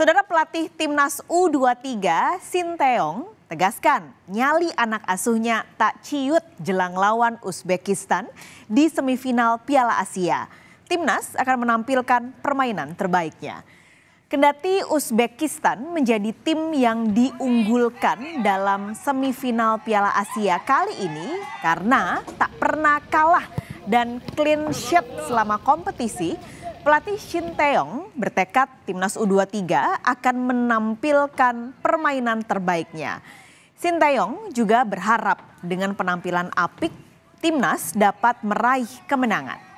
Saudara pelatih Timnas U23 Sinteyong tegaskan nyali anak asuhnya tak ciut jelang lawan Uzbekistan di semifinal Piala Asia. Timnas akan menampilkan permainan terbaiknya. Kendati Uzbekistan menjadi tim yang diunggulkan dalam semifinal Piala Asia kali ini karena tak pernah kalah dan clean sheet selama kompetisi, pelatih Sinteyong bertekad Timnas U23 akan menampilkan permainan terbaiknya. Sinteyong juga berharap dengan penampilan apik, Timnas dapat meraih kemenangan.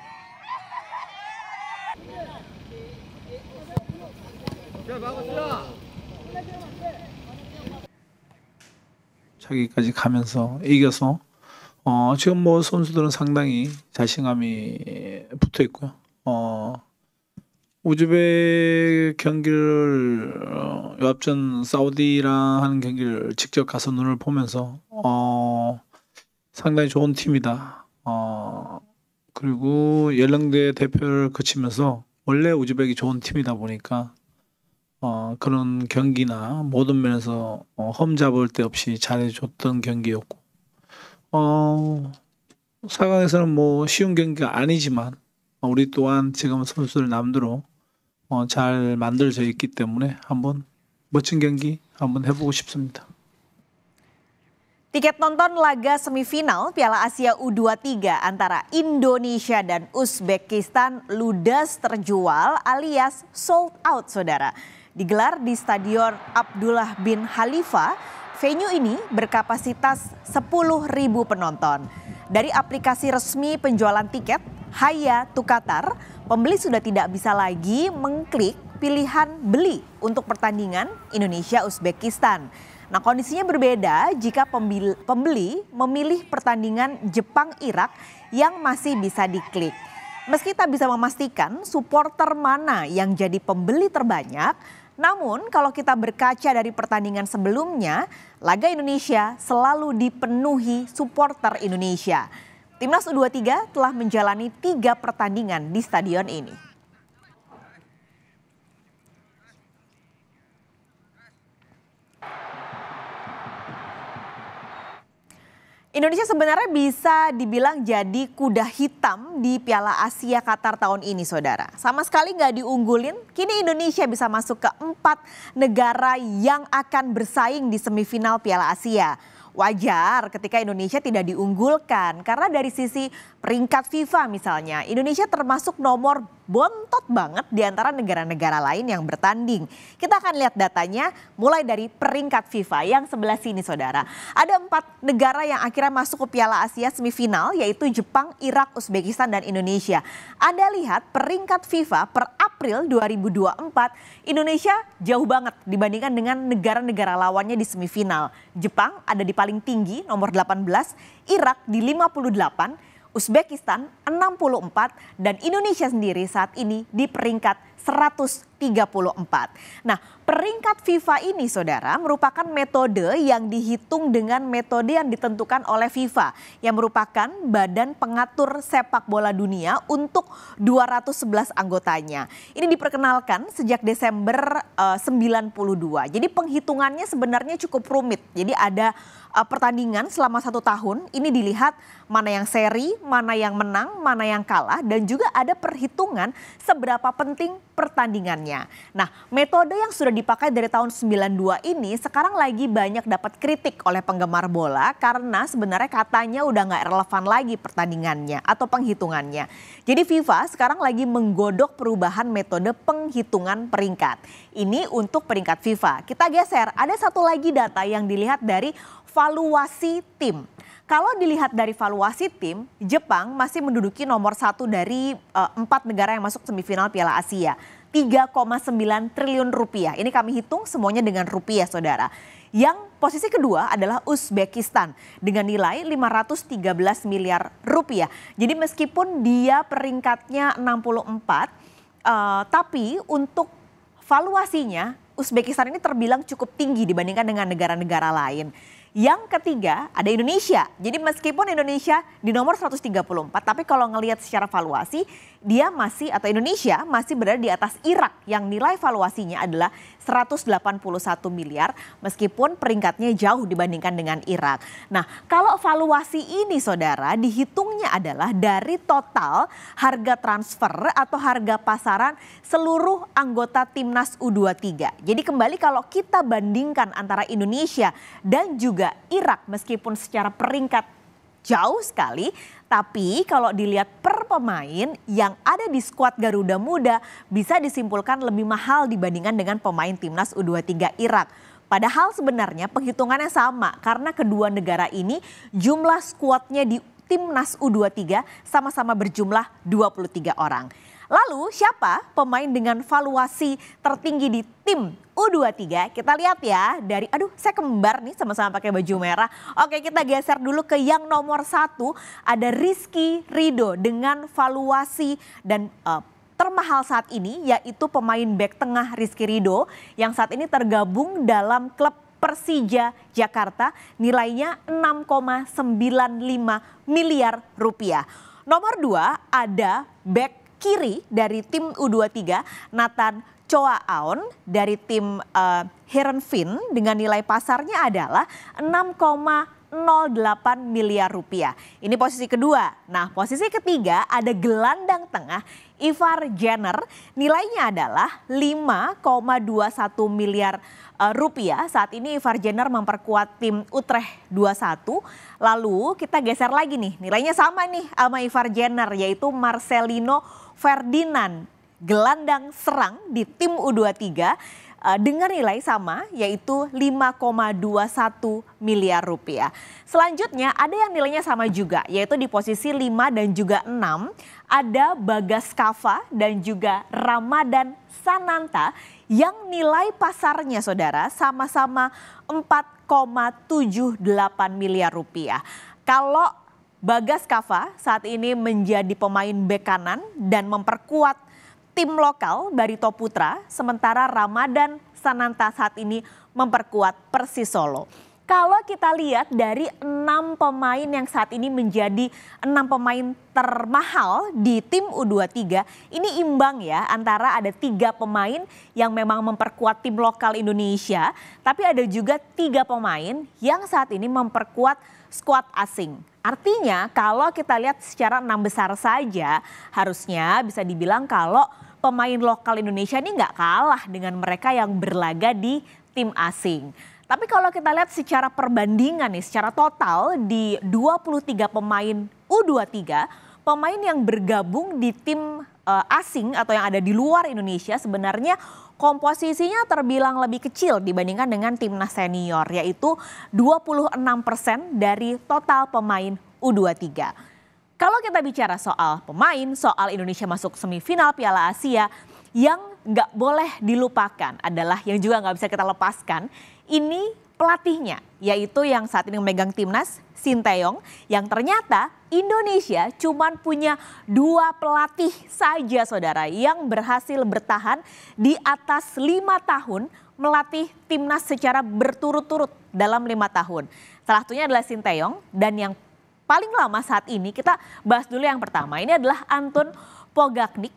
자기까지 가면서 이겨서 지금 뭐 선수들은 상당히 자신감이 붙어 있고요. 우즈벡 경기를 요 앞전 사우디랑 하는 경기를 직접 가서 눈을 보면서 상당히 좋은 팀이다. 그리고 연령대 대표를 거치면서 원래 우즈벡이 좋은 팀이다 보니까 그런 경기나 모든 면에서 험잡을 데 없이 잘해줬던 경기였고 4강에서는 뭐 쉬운 경기가 아니지만 우리 또한 지금 선수들 남대로 잘 만들어져 있기 때문에 한번 멋진 경기 한번 해보고 싶습니다. Tiket nonton laga semifinal Piala Asia U23 antara Indonesia dan Uzbekistan ludes terjual alias sold out, saudara. Digelar di Stadion Abdullah bin Khalifa, venue ini berkapasitas 10.000 penonton. Dari aplikasi resmi penjualan tiket Haya Tukatar, pembeli sudah tidak bisa lagi mengklik pilihan beli untuk pertandingan Indonesia-Uzbekistan. Nah, kondisinya berbeda jika pembeli memilih pertandingan Jepang-Irak yang masih bisa diklik. Meski tak bisa memastikan supporter mana yang jadi pembeli terbanyak, namun kalau kita berkaca dari pertandingan sebelumnya, laga Indonesia selalu dipenuhi supporter Indonesia. Timnas U23 telah menjalani 3 pertandingan di stadion ini. Indonesia sebenarnya bisa dibilang jadi kuda hitam di Piala Asia Qatar tahun ini, saudara. Sama sekali nggak diunggulin, kini Indonesia bisa masuk ke 4 negara yang akan bersaing di semifinal Piala Asia. Wajar ketika Indonesia tidak diunggulkan karena dari sisi peringkat FIFA misalnya, Indonesia termasuk nomor bontot banget di antara negara-negara lain yang bertanding. Kita akan lihat datanya mulai dari peringkat FIFA yang sebelah sini, saudara. Ada 4 negara yang akhirnya masuk ke Piala Asia semifinal, yaitu Jepang, Irak, Uzbekistan, dan Indonesia. Anda lihat peringkat FIFA per April 2024, Indonesia jauh banget dibandingkan dengan negara-negara lawannya di semifinal. Jepang ada di paling tinggi nomor 18, Irak di 58, Uzbekistan 64, dan Indonesia sendiri saat ini di peringkat 134. Nah, peringkat FIFA ini, saudara, merupakan metode yang dihitung dengan metode yang ditentukan oleh FIFA, yang merupakan badan pengatur sepak bola dunia untuk 211 anggotanya. Ini diperkenalkan sejak Desember 92. Jadi penghitungannya sebenarnya cukup rumit. Jadi ada pertandingan selama 1 tahun, ini dilihat mana yang seri, mana yang menang, mana yang kalah, dan juga ada perhitungan seberapa penting pertandingannya. Nah, metode yang sudah dipakai dari tahun 92 ini sekarang lagi banyak dapat kritik oleh penggemar bola karena sebenarnya katanya udah nggak relevan lagi pertandingannya atau penghitungannya. Jadi FIFA sekarang lagi menggodok perubahan metode penghitungan peringkat. Ini untuk peringkat FIFA. Kita geser, ada satu lagi data yang dilihat dari valuasi tim. Kalau dilihat dari valuasi tim, Jepang masih menduduki nomor 1 dari 4 negara yang masuk semifinal Piala Asia. 3,9 triliun rupiah. Ini kami hitung semuanya dengan rupiah, saudara. Yang posisi kedua adalah Uzbekistan dengan nilai 513 miliar rupiah. Jadi meskipun dia peringkatnya 64, tapi untuk valuasinya Uzbekistan ini terbilang cukup tinggi dibandingkan dengan negara-negara lain. Yang ketiga ada Indonesia. Jadi meskipun Indonesia di nomor 134, tapi kalau ngelihat secara valuasi dia masih atau Indonesia masih berada di atas Irak yang nilai valuasinya adalah 181 miliar meskipun peringkatnya jauh dibandingkan dengan Irak. Nah, kalau valuasi ini saudara dihitungnya adalah dari total harga transfer atau harga pasaran seluruh anggota Timnas U23. Jadi kembali kalau kita bandingkan antara Indonesia dan juga Irak meskipun secara peringkat jauh sekali, tapi kalau dilihat per pemain yang ada di skuad Garuda Muda bisa disimpulkan lebih mahal dibandingkan dengan pemain Timnas U23 Irak. Padahal sebenarnya penghitungannya sama karena kedua negara ini jumlah skuadnya di Timnas U23 sama-sama berjumlah 23 orang. Lalu siapa pemain dengan valuasi tertinggi di tim U23? Kita lihat ya dari, saya kembar nih sama-sama pakai baju merah. Oke, kita geser dulu ke yang nomor 1, ada Rizky Ridho dengan valuasi dan termahal saat ini yaitu pemain bek tengah Rizky Ridho yang saat ini tergabung dalam klub Persija Jakarta, nilainya 6,95 miliar rupiah. Nomor 2 ada bek kiri dari tim U23 Nathan Choa Aon dari tim Heerenveen dengan nilai pasarnya adalah 6,08 miliar rupiah. Ini posisi kedua. Nah, posisi ketiga ada gelandang tengah Ivar Jenner, nilainya adalah 5,21 miliar rupiah. Saat ini Ivar Jenner memperkuat tim Utrecht 21. Lalu kita geser lagi nih, nilainya sama nih sama Ivar Jenner yaitu Marcelino Ferdinand, gelandang serang di tim U23 dengan nilai sama yaitu 5,21 miliar rupiah. Selanjutnya ada yang nilainya sama juga yaitu di posisi 5 dan juga 6 ada Bagas Kava dan juga Ramadan Sananta yang nilai pasarnya saudara sama-sama 4,78 miliar rupiah. Kalau Bagas Kava saat ini menjadi pemain bek kanan dan memperkuat tim lokal Barito Putra, sementara Ramadan Sananta saat ini memperkuat Persis Solo. Kalau kita lihat dari 6 pemain yang saat ini menjadi 6 pemain termahal di tim U23, ini imbang ya antara ada 3 pemain yang memang memperkuat tim lokal Indonesia, tapi ada juga 3 pemain yang saat ini memperkuat skuad asing. Artinya kalau kita lihat secara 6 besar saja harusnya bisa dibilang kalau pemain lokal Indonesia ini nggak kalah dengan mereka yang berlaga di tim asing. Tapi kalau kita lihat secara perbandingan nih, secara total di 23 pemain U23, pemain yang bergabung di tim asing atau yang ada di luar Indonesia sebenarnya komposisinya terbilang lebih kecil dibandingkan dengan timnas senior yaitu 26% dari total pemain U23. Kalau kita bicara soal pemain, soal Indonesia masuk semifinal Piala Asia, yang nggak boleh dilupakan adalah yang juga nggak bisa kita lepaskan, ini pelatihnya, yaitu yang saat ini memegang timnas, Sinteyong, yang ternyata Indonesia cuma punya 2 pelatih saja saudara yang berhasil bertahan di atas 5 tahun melatih timnas secara berturut-turut dalam 5 tahun. Salah satunya adalah Sinteyong dan yang paling lama saat ini kita bahas dulu yang pertama. Ini adalah Anton Pogacnik,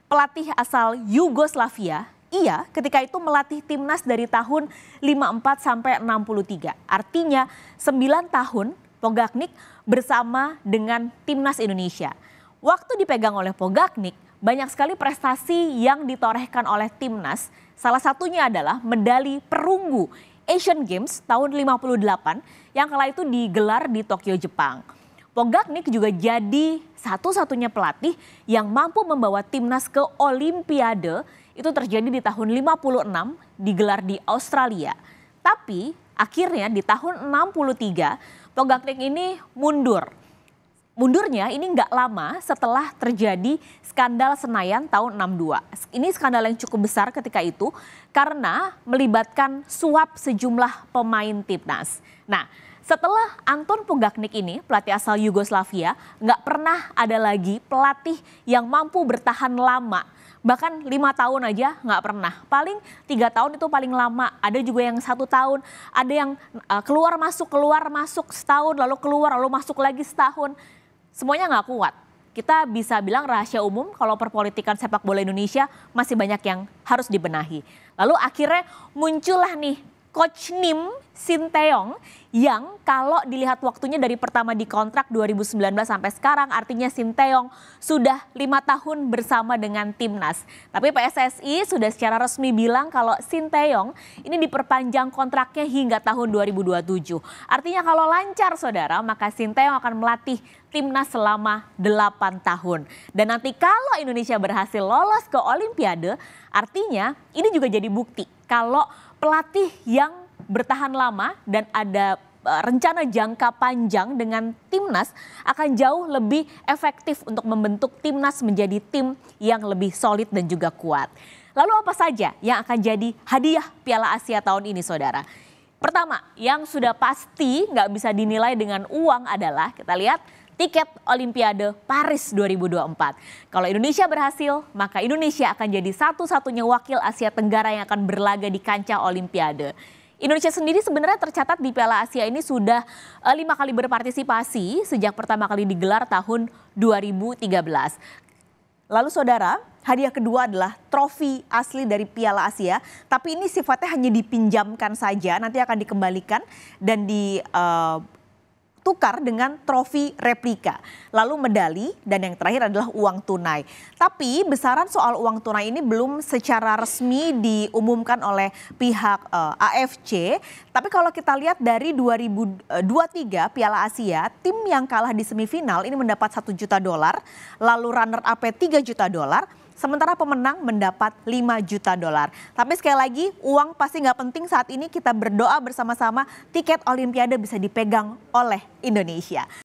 pelatih asal Yugoslavia. Ia ketika itu melatih timnas dari tahun 54 sampai 63. Artinya 9 tahun Pogacnik bersama dengan timnas Indonesia. Waktu dipegang oleh Pogacnik, banyak sekali prestasi yang ditorehkan oleh timnas. Salah satunya adalah medali perunggu Asian Games tahun 58 yang kala itu digelar di Tokyo, Jepang. Pogacnik juga jadi satu-satunya pelatih yang mampu membawa timnas ke Olimpiade. Itu terjadi di tahun 56 digelar di Australia. Tapi akhirnya di tahun 63 Pogacnik ini mundur. Mundurnya ini nggak lama setelah terjadi skandal Senayan tahun 62. Ini skandal yang cukup besar ketika itu karena melibatkan suap sejumlah pemain timnas. Nah, setelah Anton Pogacnik ini, pelatih asal Yugoslavia, nggak pernah ada lagi pelatih yang mampu bertahan lama. Bahkan 5 tahun aja nggak pernah. Paling 3 tahun itu paling lama. Ada juga yang 1 tahun. Ada yang keluar masuk setahun, lalu keluar, lalu masuk lagi setahun. Semuanya nggak kuat. kita bisa bilang rahasia umum kalau perpolitikan sepak bola Indonesia masih banyak yang harus dibenahi. Lalu akhirnya muncullah nih Coach Nim Sinteyong yang kalau dilihat waktunya dari pertama dikontrak 2019 sampai sekarang artinya Sinteyong sudah 5 tahun bersama dengan timnas. Tapi PSSI sudah secara resmi bilang kalau Sinteyong ini diperpanjang kontraknya hingga tahun 2027. Artinya kalau lancar saudara maka Sinteyong akan melatih timnas selama 8 tahun. Dan nanti kalau Indonesia berhasil lolos ke Olimpiade artinya ini juga jadi bukti kalau pelatih yang bertahan lama dan ada rencana jangka panjang dengan timnas akan jauh lebih efektif untuk membentuk timnas menjadi tim yang lebih solid dan juga kuat. Lalu apa saja yang akan jadi hadiah Piala Asia tahun ini saudara? Pertama, yang sudah pasti nggak bisa dinilai dengan uang adalah kita lihat tiket Olimpiade Paris 2024. Kalau Indonesia berhasil, maka Indonesia akan jadi satu-satunya wakil Asia Tenggara yang akan berlaga di kancah Olimpiade. Indonesia sendiri sebenarnya tercatat di Piala Asia ini sudah 5 kali berpartisipasi sejak pertama kali digelar tahun 2013. Lalu saudara, hadiah kedua adalah trofi asli dari Piala Asia. Tapi ini sifatnya hanya dipinjamkan saja, nanti akan dikembalikan dan tukar dengan trofi replika, lalu medali dan yang terakhir adalah uang tunai. Tapi besaran soal uang tunai ini belum secara resmi diumumkan oleh pihak AFC. Tapi kalau kita lihat dari 2023 Piala Asia, tim yang kalah di semifinal ini mendapat $1 juta, lalu runner up 3 juta dolar. Sementara pemenang mendapat $5 juta. Tapi sekali lagi uang pasti nggak penting saat ini, kita berdoa bersama-sama tiket Olimpiade bisa dipegang oleh Indonesia.